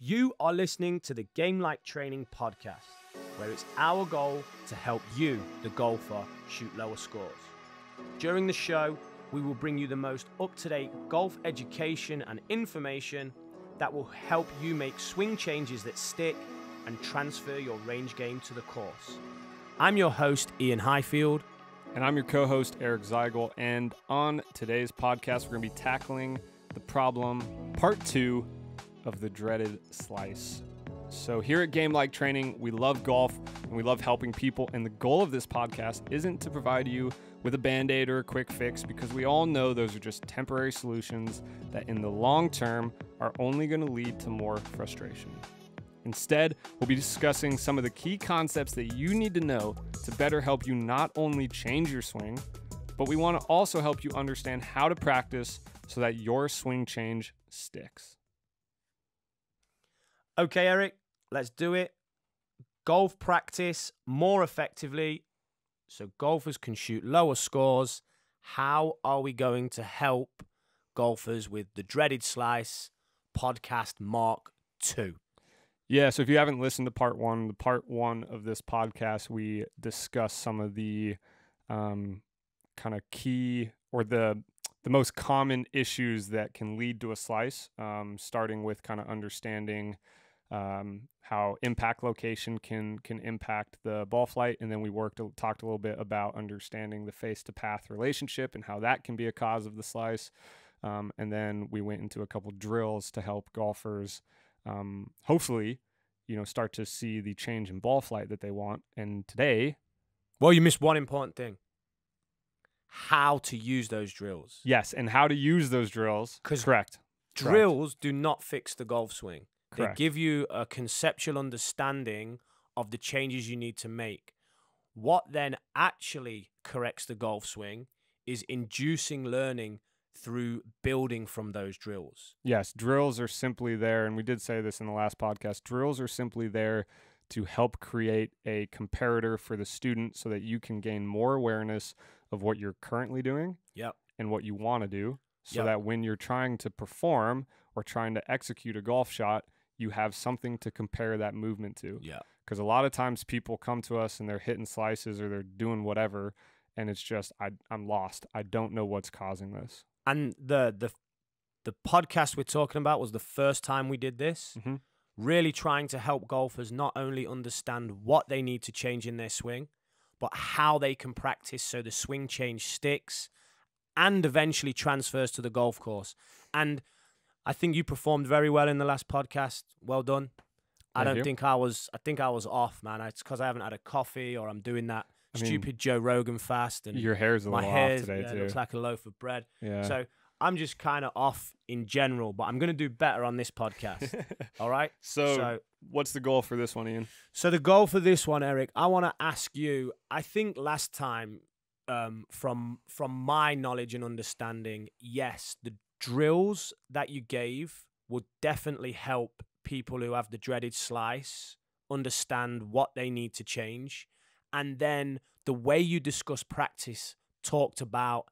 You are listening to the Game Like Training podcast, where it's our goal to help you, the golfer, shoot lower scores. During the show, we will bring you the most up-to-date golf education and information that will help you make swing changes that stick and transfer your range game to the course. I'm your host, Iain Highfield. And I'm your co-host, Arick Zeigel. And on today's podcast, we're going to be tackling the problem, part 2 of the dreaded slice. So here at Game Like Training, we love golf and we love helping people. And the goal of this podcast isn't to provide you with a Band-Aid or a quick fix, because we all know those are just temporary solutions that in the long term are only going to lead to more frustration. Instead, we'll be discussing some of the key concepts that you need to know to better help you not only change your swing, but we want to also help you understand how to practice so that your swing change sticks. Okay, Eric, let's do it. Golf practice more effectively so golfers can shoot lower scores. How are we going to help golfers with the dreaded slice podcast Mark 2? Yeah, so if you haven't listened to part 1, of this podcast, we discuss some of the kind of key or the most common issues that can lead to a slice, starting with kind of understanding how impact location can impact the ball flight. And then we talked a little bit about understanding the face-to-path relationship and how that can be a cause of the slice. And then we went into a couple drills to help golfers hopefully, start to see the change in ball flight that they want. And today... Well, you missed one important thing. How to use those drills. Yes, and how to use those drills. Correct. Drills do not fix the golf swing. Correct. They give you a conceptual understanding of the changes you need to make. What then actually corrects the golf swing is inducing learning through building from those drills. Yes, drills are simply there, and we did say this in the last podcast, drills are simply there to help create a comparator for the student so that you can gain more awareness of what you're currently doing and what you want to do, so that when you're trying to perform or trying to execute a golf shot, you have something to compare that movement to. Yeah. Because a lot of times people come to us and they're hitting slices or they're doing whatever, and it's just, I'm lost. I don't know what's causing this. And the podcast we're talking about was the first time we did this. Mm-hmm. Really trying to help golfers not only understand what they need to change in their swing, but how they can practice so the swing change sticks and eventually transfers to the golf course. And I think you performed very well in the last podcast. Well done. I think I was off, man. It's because I haven't had a coffee or I'm doing that stupid Joe Rogan fast. And your hair's a little off today, too. It looks like a loaf of bread. Yeah. So I'm just kind of off in general, but I'm going to do better on this podcast. All right? So what's the goal for this one, Iain? So the goal for this one, Eric, I want to ask you, I think last time, from my knowledge and understanding, yes, the drills that you gave would definitely help people who have the dreaded slice understand what they need to change. And then the way you discuss practice talked about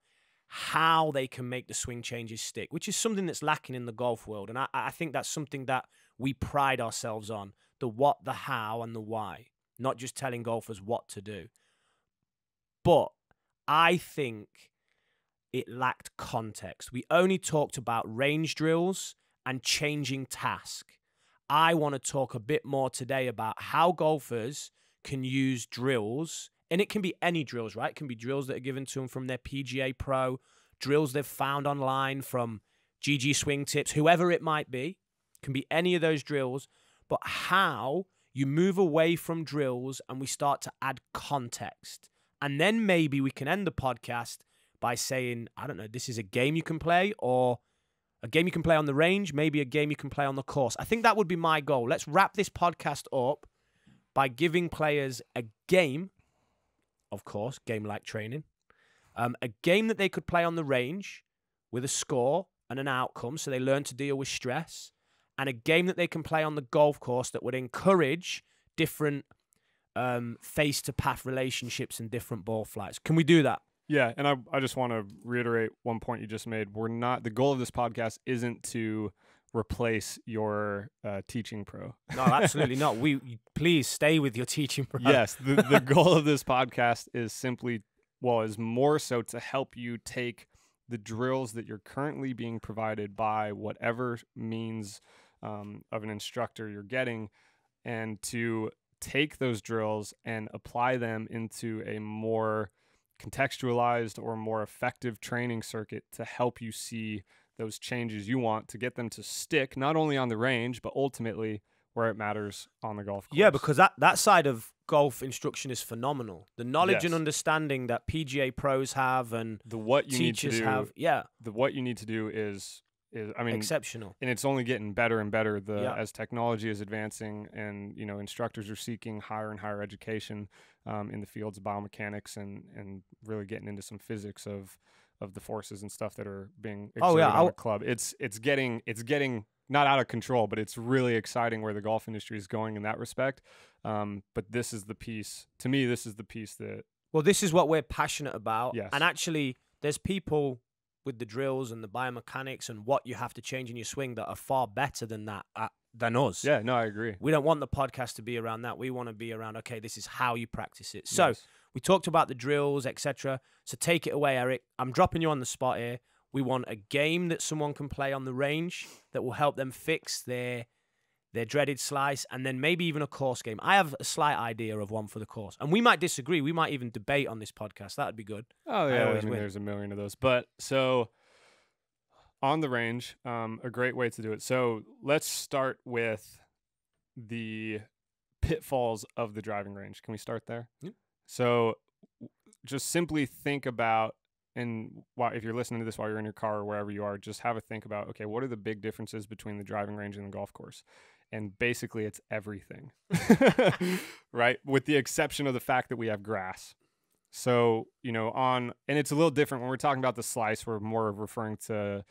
how they can make the swing changes stick, which is something that's lacking in the golf world. And I think that's something that we pride ourselves on, the what, the how, and the why, not just telling golfers what to do. But I think it lacked context. We only talked about range drills and changing task. I want to talk a bit more today about how golfers can use drills, and it can be any drills, right? It can be drills that are given to them from their PGA Pro, drills they've found online from GG Swing Tips, whoever it might be. It can be any of those drills, but how you move away from drills and we start to add context. And then maybe we can end the podcast by saying, I don't know, this is a game you can play, or a game you can play on the range, maybe a game you can play on the course. I think that would be my goal. Let's wrap this podcast up by giving players a game, of course, game like training, a game that they could play on the range with a score and an outcome so they learn to deal with stress, and a game that they can play on the golf course that would encourage different face-to-path relationships and different ball flights. Can we do that? Yeah, and I just want to reiterate one point you just made. The goal of this podcast isn't to replace your teaching pro. No, absolutely not. Please stay with your teaching pro. Yes, the goal of this podcast is simply, is more so to help you take the drills that you're currently being provided by whatever means of an instructor you're getting, and to take those drills and apply them into a more contextualized or more effective training circuit to help you see those changes you want, to get them to stick not only on the range, but ultimately where it matters on the golf course. Yeah, because that side of golf instruction is phenomenal. The knowledge and Yes. understanding that PGA pros have and The what you need to teachers do, have, yeah, the what you need to do is I mean, exceptional. and it's only getting better and better Yeah. as technology is advancing, and instructors are seeking higher and higher education in the fields of biomechanics and really getting into some physics of the forces and stuff that are being exerted on a club. It's getting not out of control, but it's really exciting where the golf industry is going in that respect. But this is the piece, to me, this is the piece that... Well, this is what we're passionate about. Yes. And actually, there's people with the drills and the biomechanics and what you have to change in your swing that are far better than that, than us. Yeah, no, I agree. We don't want the podcast to be around that. We want to be around, okay, this is how you practice it. So Yes. we talked about the drills, etc. So take it away, Arick. I'm dropping you on the spot here. We want a game that someone can play on the range that will help them fix their dreaded slice, and then maybe even a course game. I have a slight idea of one for the course, and we might disagree. We might even debate on this podcast. That would be good. Oh yeah, always win. there's a million of those. But so on the range, a great way to do it. So let's start with the pitfalls of the driving range. Can we start there? Yep. So just simply think about, and if you're listening to this while you're in your car or wherever you are, just have a think about, okay, what are the big differences between the driving range and the golf course? And basically it's everything, right? With the exception of the fact that we have grass. So, and it's a little different when we're talking about the slice, we're more referring to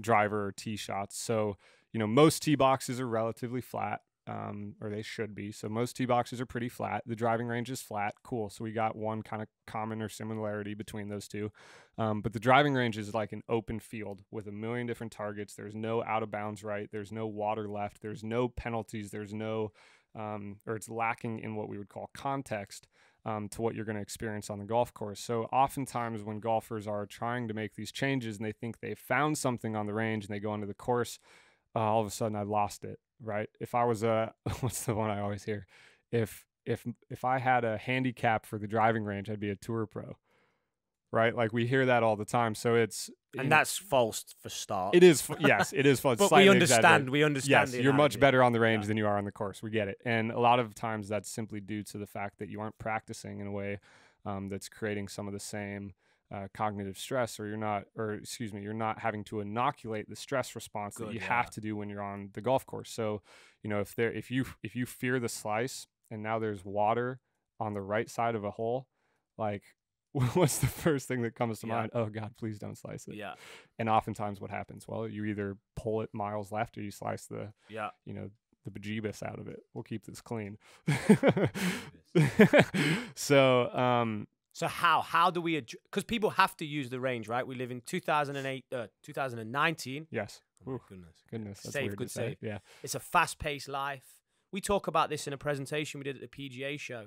driver or tee shots. So, most tee boxes are relatively flat. Or they should be. So most tee boxes are pretty flat. The driving range is flat. Cool. So we got one kind of common or similarity between those two. But the driving range is like an open field with a million different targets. There's no out of bounds right. There's no water left. There's no penalties. There's no, or it's lacking in what we would call context to what you're going to experience on the golf course. So oftentimes when golfers are trying to make these changes and they think they've found something on the range and they go onto the course, all of a sudden I lost it. Right. If I was what's the one I always hear? If I had a handicap for the driving range, I'd be a tour pro. Right. Like we hear that all the time. So that's false for start. It is. Yes, it is false. But we understand. We understand. Yes, you're much better on the range than you are on the course. We get it. And a lot of times that's simply due to the fact that you aren't practicing in a way that's creating some of the same cognitive stress, or you're not having to inoculate the stress response that you have to do when you're on the golf course. So, if you fear the slice and now there's water on the right side of a hole, like what's the first thing that comes to mind? Oh God, please don't slice it. Yeah. And oftentimes what happens? Well, you either pull it miles left or you slice the the bejeebus out of it. We'll keep this clean. So how do we, because people have to use the range, right? We live in 2019. Yes. Oh my Goodness. That's Save, weird good to say. save. Yeah. It's a fast-paced life. We talk about this in a presentation we did at the PGA show.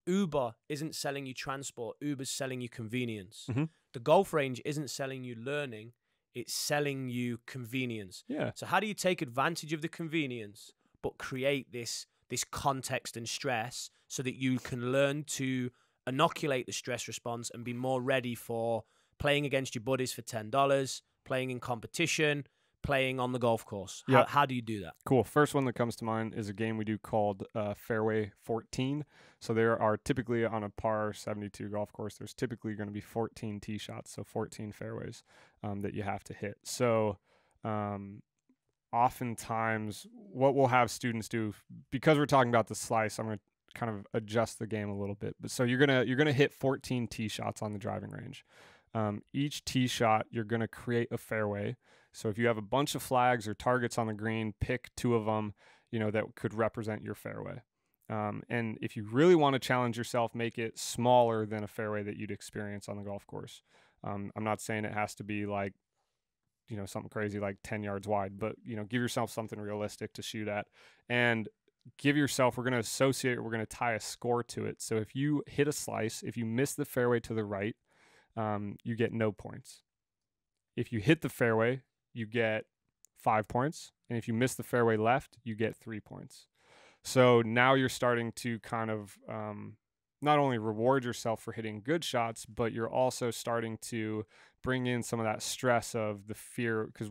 Uber isn't selling you transport. Uber's selling you convenience. Mm-hmm. The golf range isn't selling you learning. It's selling you convenience. Yeah. So how do you take advantage of the convenience but create this context and stress so that you can learn to inoculate the stress response and be more ready for playing against your buddies for $10, playing in competition, playing on the golf course? How do you do that? Cool. First one that comes to mind is a game we do called Fairway 14. So there are typically on a par 72 golf course, there's typically going to be 14 tee shots, so 14 fairways that you have to hit. So oftentimes what we'll have students do, because we're talking about the slice, I'm going to kind of adjust the game a little bit. But so you're gonna hit 14 tee shots on the driving range. Each tee shot, you're gonna create a fairway. So if you have a bunch of flags or targets on the green, pick two of them, that could represent your fairway. And if you really want to challenge yourself, make it smaller than a fairway that you'd experience on the golf course. I'm not saying it has to be like something crazy like 10 yards wide, but, give yourself something realistic to shoot at, and give yourself, we're going to tie a score to it. So if you hit a slice, if you miss the fairway to the right, you get no points. If you hit the fairway, you get 5 points. And if you miss the fairway left, you get 3 points. So now you're starting to kind of not only reward yourself for hitting good shots, but you're also starting to bring in some of that stress of the fear, because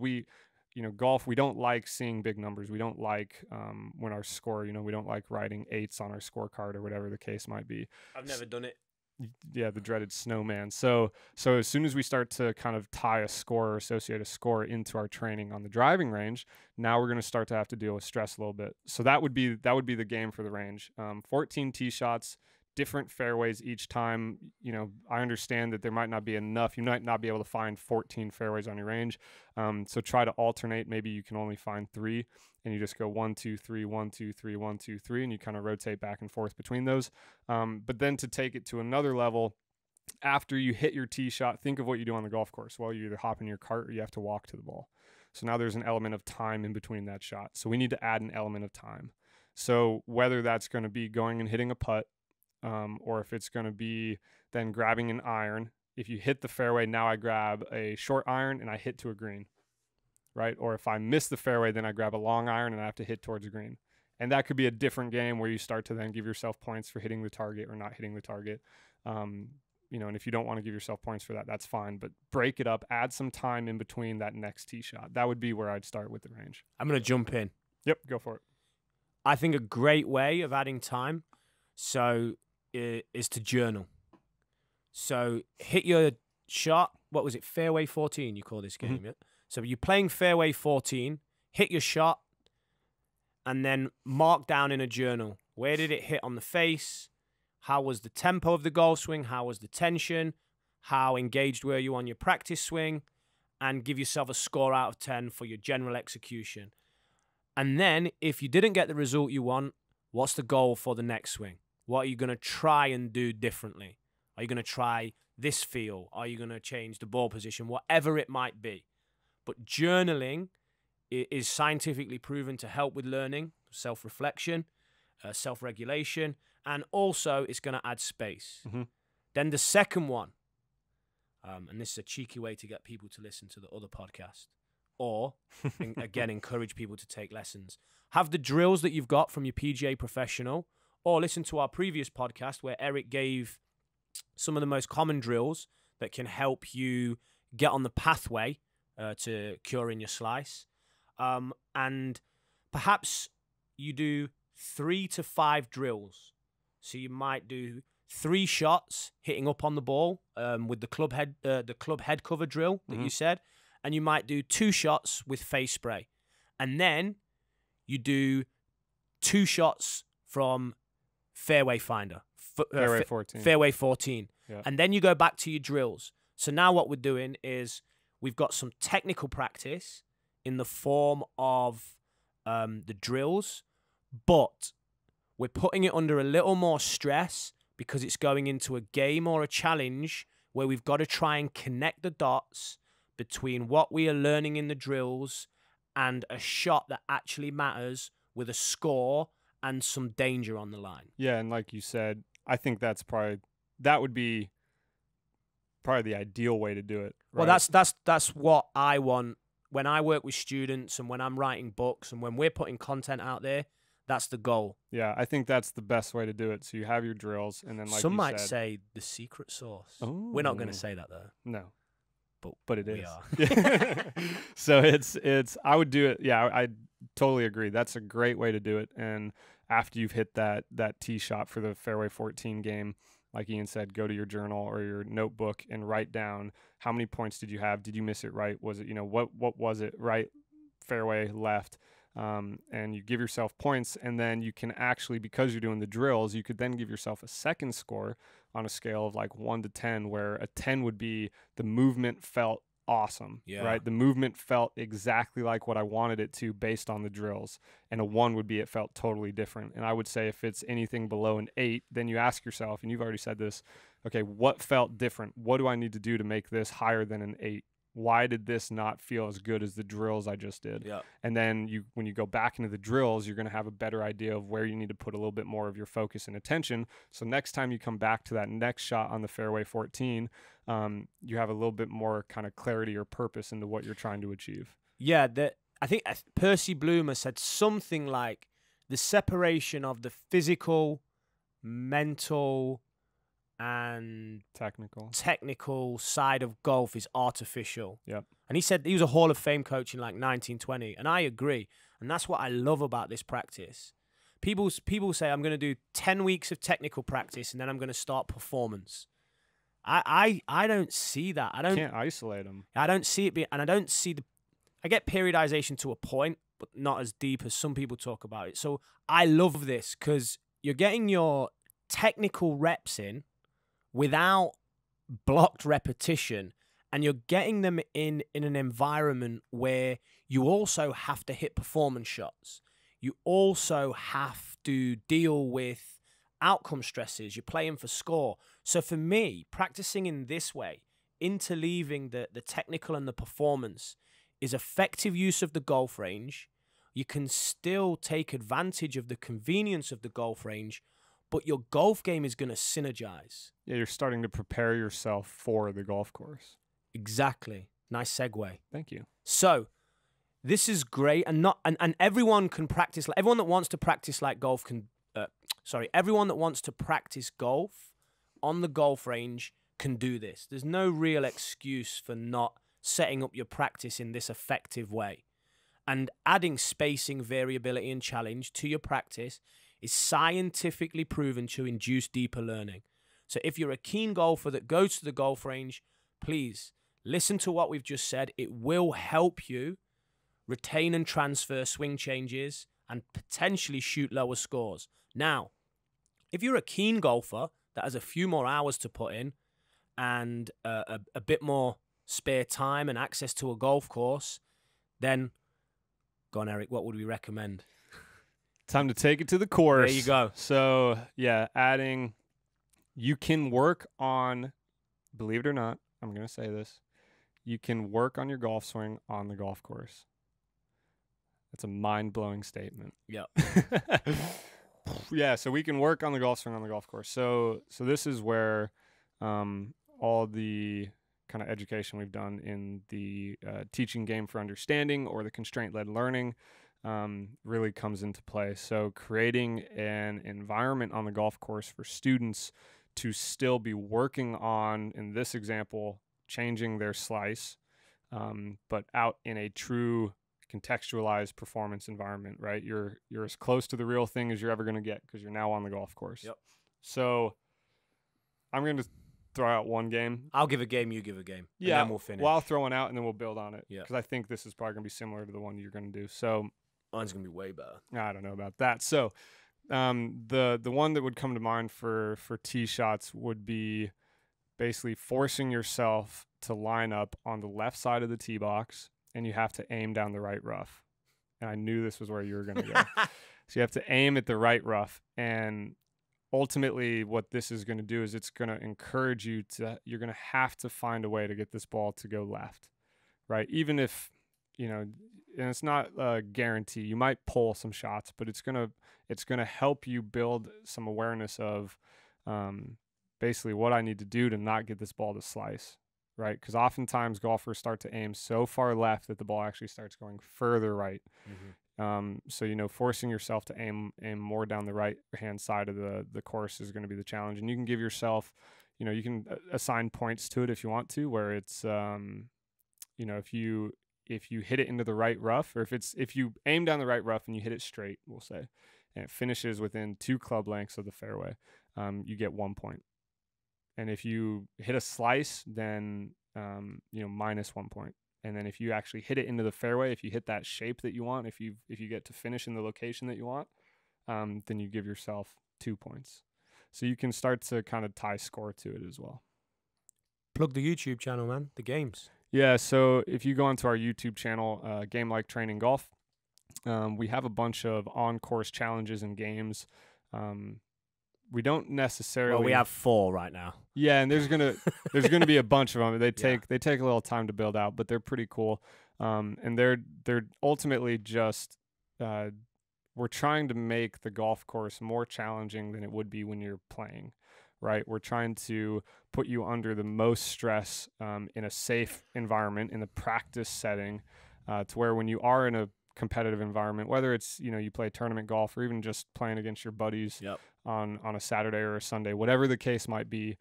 golf, we don't like seeing big numbers. We don't like when our score, we don't like writing 8s on our scorecard or whatever the case might be. I've never done it. Yeah, the dreaded snowman. So as soon as we start to kind of tie a score or associate a score into our training on the driving range, now we're going to start to have to deal with stress a little bit. So that would be the game for the range. 14 tee shots, different fairways each time. I understand that there might not be enough. You might not be able to find 14 fairways on your range. So try to alternate. Maybe you can only find 3, and you just go 1, 2, 3, 1, 2, 3, 1, 2, 3, and you kind of rotate back and forth between those. But then to take it to another level, after you hit your tee shot, think of what you do on the golf course. Well, you either hop in your cart or you have to walk to the ball. So now there's an element of time in between that shot. So we need to add an element of time. So whether that's going to be going and hitting a putt, or if it's going to be then grabbing an iron. If you hit the fairway, now I grab a short iron and I hit to a green, right? Or if I miss the fairway, then I grab a long iron and I have to hit towards a green. And that could be a different game where you start to then give yourself points for hitting the target or not hitting the target. And if you don't want to give yourself points for that, that's fine. But break it up, add some time in between that next tee shot. That would be where I'd start with the range. I'm going to jump in. Yep, go for it. I think a great way of adding time is to journal. So hit your shot. What was it? Fairway 14, you call this game, yeah? So you're playing fairway 14, hit your shot, and then mark down in a journal. Where did it hit on the face? How was the tempo of the golf swing? How was the tension? How engaged were you on your practice swing? And give yourself a score out of 10 for your general execution. And then if you didn't get the result you want, what's the goal for the next swing? What are you going to try and do differently? Are you going to try this feel? Are you going to change the ball position? Whatever it might be. But journaling is scientifically proven to help with learning, self-reflection, self-regulation, and also it's going to add space. Then the second one, and this is a cheeky way to get people to listen to the other podcast, or, again, encourage people to take lessons. Have the drills that you've got from your PGA professional, or listen to our previous podcast where Arick gave some of the most common drills that can help you get on the pathway to curing your slice. And perhaps you do 3 to 5 drills. So you might do 3 shots hitting up on the ball with the club head cover drill that you said, and you might do 2 shots with face spray. And then you do 2 shots from fairway finder. Fairway 14. Fairway 14. Yeah. And then you go back to your drills. So now what we're doing is we've got some technical practice in the form of the drills, but we're putting it under a little more stress because it's going into a game or a challenge where we've got to try and connect the dots between what we are learning in the drills and a shot that actually matters with a score and some danger on the line. Yeah, and like you said, I think that would be probably the ideal way to do it. Right? Well, that's what I want when I work with students and when I'm writing books and when we're putting content out there. That's the goal. Yeah, I think that's the best way to do it. So you have your drills, and then like some you might said, say the secret sauce. Ooh. We're not going to say that though. No, but it we is. Are. So it's I would do it. Yeah, I totally agree. That's a great way to do it. And after you've hit that tee shot for the fairway 14 game, like Ian said, go to your journal or your notebook and write down how many points did you have? Did you miss it right? Was it, what was it? Right, fairway, left. And you give yourself points, and then you can actually, because you're doing the drills, you could then give yourself a second score on a scale of like 1 to 10, where a 10 would be the movement felt awesome, right? The movement felt exactly like what I wanted it to based on the drills, and a 1 would be it felt totally different. And I would say if it's anything below an 8, then you ask yourself, and you've already said this, okay, what felt different? What do I need to do to make this higher than an 8? why did this not feel as good as the drills I just did? Yeah. And then when you go back into the drills, you're going to have a better idea of where you need to put a little bit more of your focus and attention. So next time you come back to that next shot on the fairway 14, you have a little bit more kind of clarity or purpose into what you're trying to achieve. Yeah, I think Percy Bloomer said something like the separation of the physical, mental, and technical side of golf is artificial. Yep. And he said he was a Hall of Fame coach in like 1920, and I agree. And that's what I love about this practice. People say I'm going to do 10 weeks of technical practice and then I'm going to start performance. I don't see that. You can't isolate them. I don't see it and I don't see I get periodization to a point, but not as deep as some people talk about it. So I love this because you're getting your technical reps in without blocked repetition, and you're getting them in an environment where you also have to hit performance shots. You also have to deal with outcome stresses. You're playing for score. So for me, practicing in this way, interleaving the technical and the performance, is effective use of the golf range. You can still take advantage of the convenience of the golf range, but your golf game is going to synergize. Yeah, you're starting to prepare yourself for the golf course. Exactly. Nice segue. Thank you. So this is great, and everyone can practice. Everyone that wants to practice like golf can. Everyone that wants to practice golf on the golf range can do this. There's no real excuse for not setting up your practice in this effective way. And adding spacing, variability, and challenge to your practice is scientifically proven to induce deeper learning. So if you're a keen golfer that goes to the golf range, please listen to what we've just said. It will help you retain and transfer swing changes and potentially shoot lower scores. Now, if you're a keen golfer that has a few more hours to put in and a bit more spare time and access to a golf course, then go on, Eric, what would we recommend? Time to take it to the course. There you go. So, yeah, you can work on, believe it or not, I'm going to say this, you can work on your golf swing on the golf course. That's a mind-blowing statement. Yeah. Yeah, so we can work on the golf swing on the golf course. So this is where all the kind of education we've done in the teaching game for understanding or the constraint-led learning really comes into play. So creating an environment on the golf course for students to still be working on, in this example, changing their slice, but out in a true contextualized performance environment, right? You're as close to the real thing as you're ever going to get because you're now on the golf course. Yep. So I'm going to throw out one game. I'll give a game, you give a game. Yeah, and then we'll finish. Well, I'll throw one out and then we'll build on it. Yeah. Because I think this is probably going to be similar to the one you're going to do. So mine's going to be way better. I don't know about that. So the one that would come to mind for tee shots would be basically forcing yourself to line up on the left side of the tee box, and you have to aim down the right rough. And I knew this was where you were going to go. So you have to aim at the right rough. And ultimately what this is going to do is it's going to encourage you you're going to have to find a way to get this ball to go left, right? Even if, and it's not a guarantee. You might pull some shots, but it's going to help you build some awareness of basically what I need to do to not get this ball to slice. Right, because oftentimes golfers start to aim so far left that the ball actually starts going further right. Mm-hmm. So forcing yourself to aim more down the right hand side of the course is going to be the challenge. And you can give yourself, you can assign points to it if you want to, where it's if you hit it into the right rough, or if you aim down the right rough and you hit it straight, we'll say, and it finishes within 2 club lengths of the fairway, you get 1 point. And if you hit a slice, then, minus 1 point. And then if you actually hit it into the fairway, if you hit that shape that you want, if you get to finish in the location that you want, then you give yourself 2 points. So you can start to kind of tie score to it as well. Plug the YouTube channel, man. The games. Yeah. So if you go onto our YouTube channel, Game Like Training Golf, we have a bunch of on-course challenges and games. we don't necessarily. Well, we have 4 right now. Yeah, and there's gonna be a bunch of them. They take a little time to build out, but they're pretty cool. And they're ultimately just we're trying to make the golf course more challenging than it would be when you're playing, right? We're trying to put you under the most stress in a safe environment, in the practice setting, to where when you are in a competitive environment, whether it's, you know, you play tournament golf or even just playing against your buddies on a Saturday or a Sunday, whatever the case might be,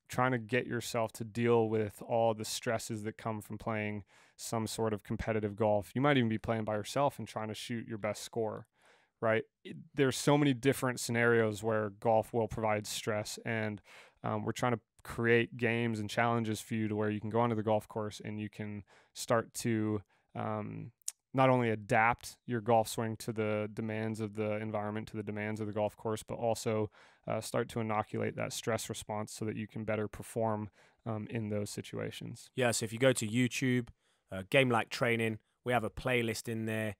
trying to get yourself to deal with all the stresses that come from playing some sort of competitive golf. You might even be playing by yourself and trying to shoot your best score, right? There's so many different scenarios where golf will provide stress, and we're trying to create games and challenges for you to where you can go onto the golf course and you can start to not only adapt your golf swing to the demands of the environment, to the demands of the golf course, but also start to inoculate that stress response so that you can better perform in those situations. Yeah, so if you go to YouTube, Game Like Training, we have a playlist in there,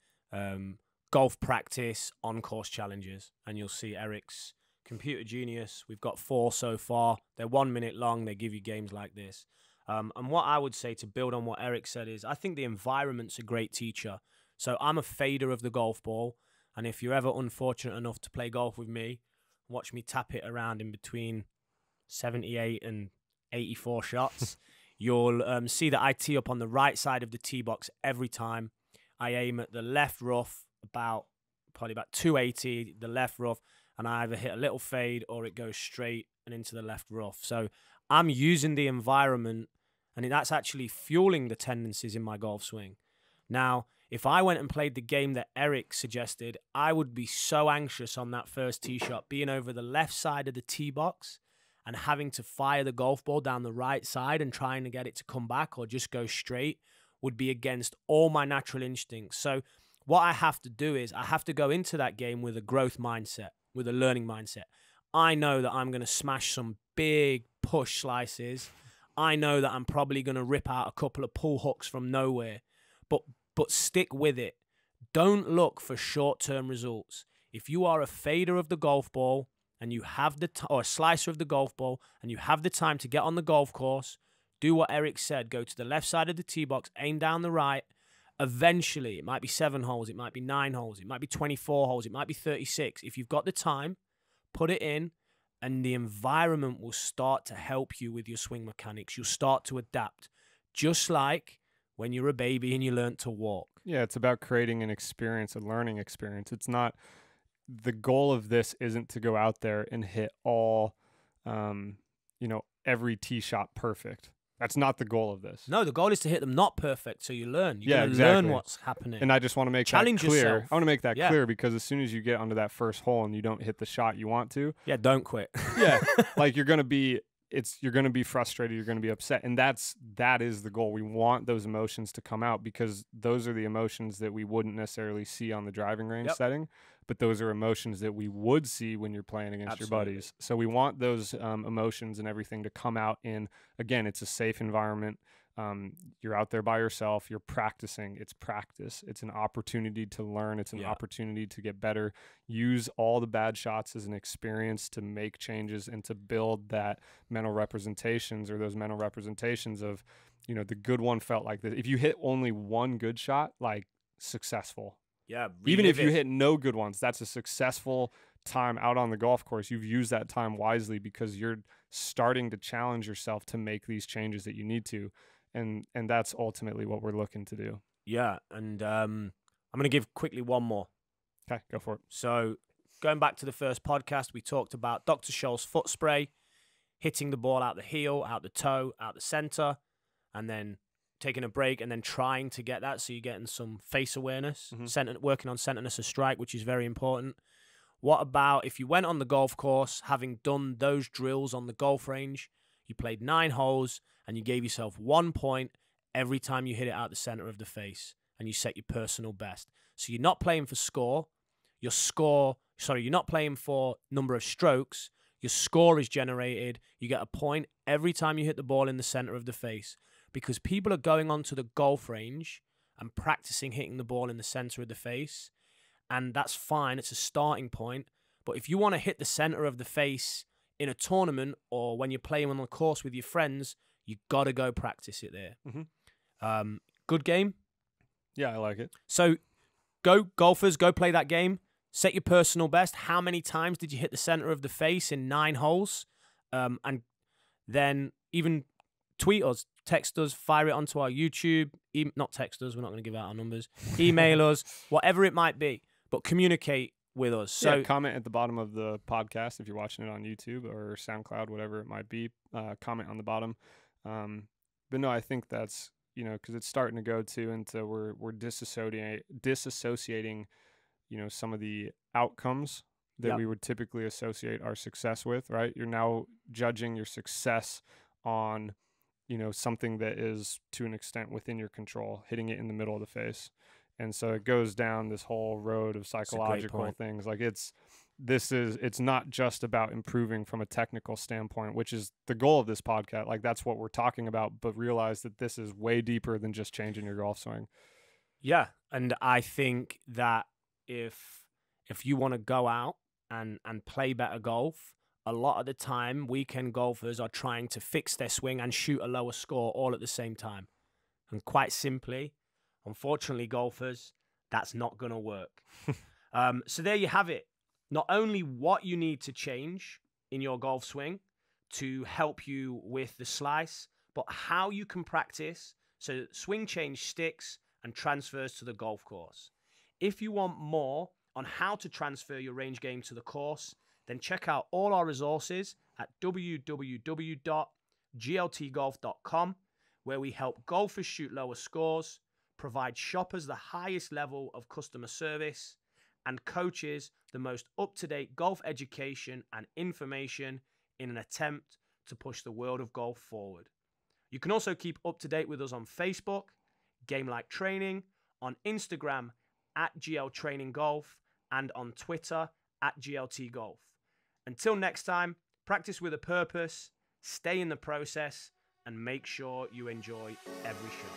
golf practice, on-course challenges, and you'll see Arick's Computer Genius. We've got 4 so far. They're 1 minute long. They give you games like this. And what I would say to build on what Arick said is I think the environment's a great teacher. So I'm a fader of the golf ball, and if you're ever unfortunate enough to play golf with me, watch me tap it around in between 78 and 84 shots, you'll see that I tee up on the right side of the tee box every time. I aim at the left rough, probably about 280, the left rough, and I either hit a little fade or it goes straight and into the left rough. So I'm using the environment, and that's actually fueling the tendencies in my golf swing. Now, if I went and played the game that Arick suggested, I would be so anxious on that first tee shot, being over the left side of the tee box and having to fire the golf ball down the right side and trying to get it to come back or just go straight would be against all my natural instincts. So what I have to do is I have to go into that game with a growth mindset, with a learning mindset. I know that I'm going to smash some big push slices. I know that I'm probably going to rip out a couple of pull hooks from nowhere, but stick with it. Don't look for short-term results. If you are a fader of the golf ball and you have or a slicer of the golf ball and you have the time to get on the golf course, do what Arick said. Go to the left side of the tee box, aim down the right. Eventually, it might be 7 holes, it might be 9 holes, it might be 24 holes, it might be 36. If you've got the time, put it in, and the environment will start to help you with your swing mechanics. You'll start to adapt, just like when you're a baby and you learn to walk. Yeah, it's about creating an experience, a learning experience. It's not, the goal of this isn't to go out there and hit all, every tee shot perfect. That's not the goal of this. No, the goal is to hit them not perfect, so you learn. You're going to exactly. learn what's happening. And I just want to make that clear. Yourself. I want to make that clear, because as soon as you get onto that first hole and you don't hit the shot you want to, don't quit. Like you're going to be frustrated, you're going to be upset, and that is the goal. We want those emotions to come out, because those are the emotions that we wouldn't necessarily see on the driving range setting, but those are emotions that we would see when you're playing against your buddies. So we want those emotions and everything to come out in, again, it's a safe environment. You're out there by yourself, you're practicing. It's practice. It's an opportunity to learn. It's an opportunity to get better. Use all the bad shots as an experience to make changes and to build that mental representations, or those mental representations of, the good one felt like this. If you hit only one good shot, like, successful. Yeah. Even if you hit no good ones, that's a successful time out on the golf course. You've used that time wisely, because you're starting to challenge yourself to make these changes that you need to. And that's ultimately what we're looking to do. Yeah, and I'm going to give quickly one more. Okay, go for it. So going back to the first podcast, we talked about Dr. Scholl's foot spray, hitting the ball out the heel, out the toe, out the center, and then taking a break and then trying to get that so you're getting some face awareness, working on centerness of strike, which is very important. What about if you went on the golf course, having done those drills on the golf range, you played 9 holes, and you gave yourself 1 point every time you hit it out the center of the face, and you set your personal best. So you're not playing for score. You're not playing for number of strokes. Your score is generated. You get a point every time you hit the ball in the center of the face, because people are going onto the golf range and practicing hitting the ball in the center of the face, and that's fine. It's a starting point. But if you want to hit the center of the face in a tournament or when you're playing on the course with your friends, you got to go practice it there. Good game. Yeah, I like it. So go golfers, go play that game. Set your personal best. How many times did you hit the center of the face in 9 holes? And then even tweet us, text us, fire it onto our YouTube. Not text us, we're not going to give out our numbers. Email us, whatever it might be. But communicate with us. So comment at the bottom of the podcast if you're watching it on YouTube or SoundCloud, whatever it might be. Comment on the bottom. But no, I think that's, because it's starting to go into we're disassociating, some of the outcomes that we would typically associate our success with, right? You're now judging your success on, something that is to an extent within your control, hitting it in the middle of the face. And so it goes down this whole road of psychological things. Like it's not just about improving from a technical standpoint, which is the goal of this podcast. Like that's what we're talking about, but realize that this is way deeper than just changing your golf swing. Yeah. And I think that if you want to go out and play better golf, a lot of the time weekend golfers are trying to fix their swing and shoot a lower score all at the same time. And quite simply, unfortunately, golfers, that's not going to work. So there you have it. Not only what you need to change in your golf swing to help you with the slice, but how you can practice so that swing change sticks and transfers to the golf course. If you want more on how to transfer your range game to the course, then check out all our resources at www.gltgolf.com, where we help golfers shoot lower scores, provide shoppers the highest level of customer service, and coaches the most up-to-date golf education and information in an attempt to push the world of golf forward. You can also keep up to date with us on Facebook, Game Like Training, on Instagram @GLTrainingGolf, and on Twitter @GLTGolf. Until next time, practice with a purpose, stay in the process, and make sure you enjoy every shot.